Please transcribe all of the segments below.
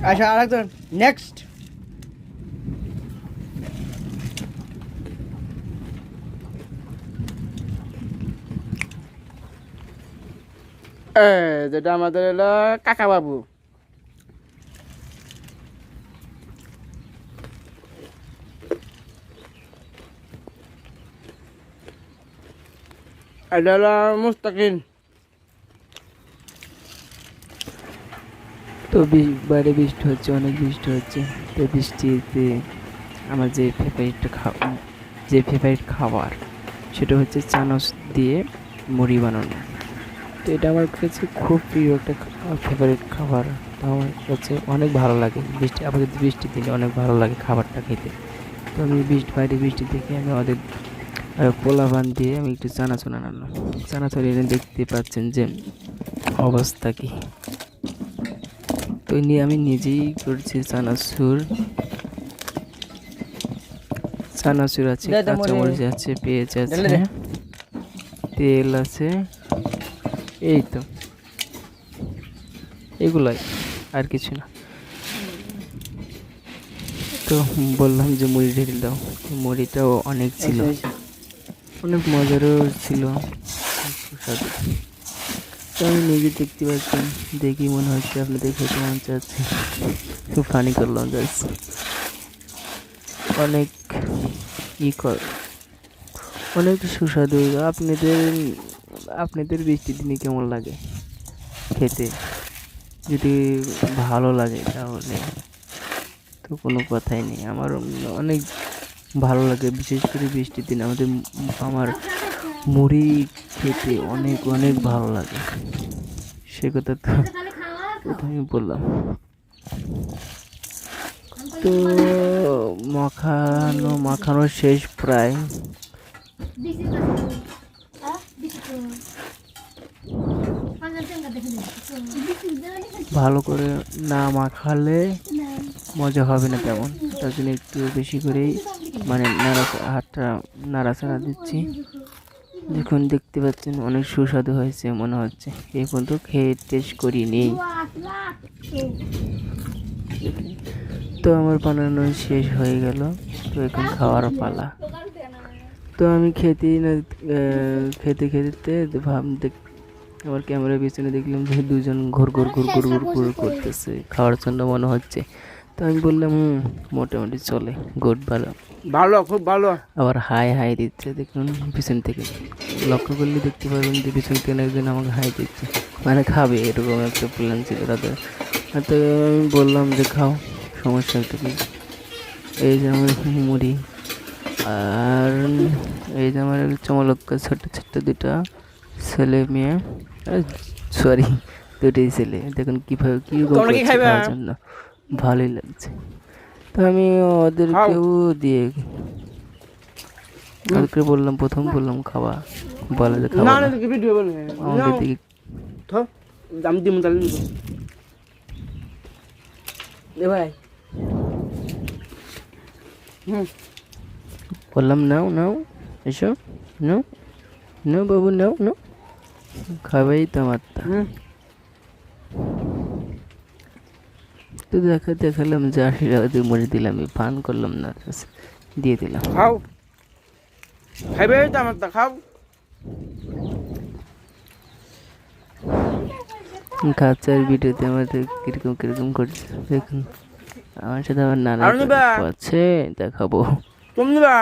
আচ্ছা আরেকজন নেক্সট। যেটা আমাদের হলো কাকা বাবু। এটা হলো মুস্তাকিন। তো বাইরে বৃষ্টি হচ্ছে, অনেক বৃষ্টি হচ্ছে। তো বৃষ্টিতে আমার যে ফেভারিট খাবার সেটা হচ্ছে চানাচ দিয়ে মুড়ি বানানো। তো এটা আমার কাছে খুব প্রিয় একটা ফেভারিট খাবার। তো আমার কাছে অনেক ভালো লাগে, আপাতত বৃষ্টির দিনে অনেক ভালো লাগে খাবারটা খেতে। তো আমি বাইরে বৃষ্টি দেখে আমি ওদের পোলা বান দিয়ে আমি একটু চানাচুর আনলাম। চানাচুর এনে দেখতে পাচ্ছেন যে অবস্থা কি। তো আমি নিজেই করছি চানাচুর আছে, কাঁচামরিচ আছে, পেঁয়াজ আছে, তেল আছে, এই তো এগুলাই, আর কিছু না। তো বললাম যে মুড়ি ঢেলে দাও, মুড়িটাও অনেক ছিল, অনেক মজারও ছিল, সুস্বাদু। তো আমি নিজে দেখতে পাচ্ছি, দেখি মনে হচ্ছে আপনাদের খেতে মন চাচ্ছে, খুব ফানি করলাম জাস্ট। অনেক অনেক সুস্বাদু। আপনাদের বৃষ্টির দিনে কেমন লাগে খেতে? যদি ভালো লাগে তাহলে তো কোনো কথাই নেই, আমার অনেক ভালো লাগে। বিশেষ করে বৃষ্টির দিনে আমার মুড়ি খেতে অনেক অনেক ভালো লাগে, সে কথা তো প্রথমেই বললাম। তো মাখানো শেষ প্রায়। ভালো করে না মাখালে মজা হবে না তেমন, তার জন্য একটু বেশি করেই মানে হাতটা নাড়াচাড়া দিচ্ছি। দেখুন, দেখতে পাচ্ছেন অনেক সুস্বাদু হয়েছে মনে হচ্ছে। এই পর্যন্ত খেয়ে টেস্ট করিনি। তো আমার বানানো শেষ হয়ে গেল, তো এখন খাওয়ার পালা। তো আমি খেতে আমার ক্যামেরার পিছনে দেখলাম যে দুজন ঘুর ঘুর ঘুর ঘুর ঘুর ঘুর করতেছে খাওয়ার জন্য মনে হচ্ছে। তো আমি বললাম মোটামুটি চলে, গুড, ভালো ভালো, খুব ভালো। আবার হাই হাই দিচ্ছে, দেখুন পিছন থেকে লক্ষ্য করলে দেখতে পারবেন যে পিছন থেকে একজন আমাকে হাই দিচ্ছে, মানে খাবে, এরকম একটা প্ল্যান ছিল তাদের। তো আমি বললাম যে খাও, সমস্যা একটা কি। এই যে আমার মুড়ি, আর এই যে আমার চমলক্কা ছোট্ট ছোট্ট দুটা ছেলে মেয়ে, সরি দুটোই ছেলে, দেখুন কীভাবে কী খাওয়ার জন্য ভালোই লাগছে। তো আমি ওদেরকেও দিয়ে ওদেরকে প্রথম বললাম খাওয়া, বলে যে খাওয়া আমাকে দিকে ভাই বললাম নাও নাও, এসো নাও নাও বাবু, নাও নাও, খাবেই তো আমার। তো দেখালাম যে 80 টাকা দিয়ে মুড়ি দিলাম, ফান করলাম না, দিয়ে দিলাম। খাও, খাইবে তো আমার, খাও। খাচ্ছার ভিডিওতে আমাদের কিরকম কিরকম করছে দেখুন। আমার সাথে আমার নানা আছে, দেখাবো। তুমি নিবা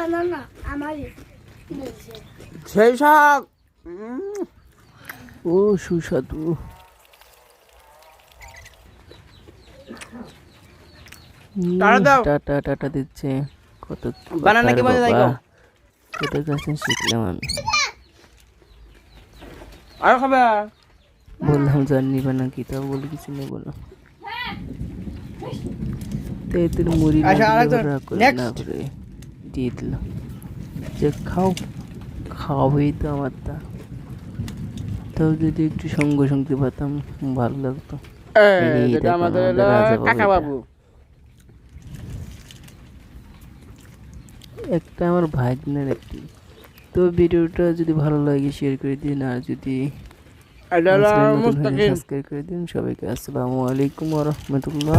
আসলে আমরা সেই শাক, ও সুস্বাদু। টাটা টাটা দিচ্ছে, কত বানানা কি মজা লাগে, তোদের কাছে শিখলাম আমি। আর খাবে বললাম জানি বানা কি, তাও বলে কিছু নেই বললাম। তো এদের মুড়ি না করে দিয়ে দিলাম যে খাওয়াই তো আমার তা। তাও যদি একটু সঙ্গে পাতাম ভালো লাগতো। আমাদের কাকা বাবু। একটা আমার ভাগ্নের একটি। তো ভিডিওটা যদি ভালো লাগে শেয়ার করে দিন, আর যদি এটা হলো নতুন হলে মুস্তাকিম। সাবস্ক্রাইব করে দিন। সবাইকে আসসালামু আলাইকুম ওয়া রাহমাতুল্লাহ।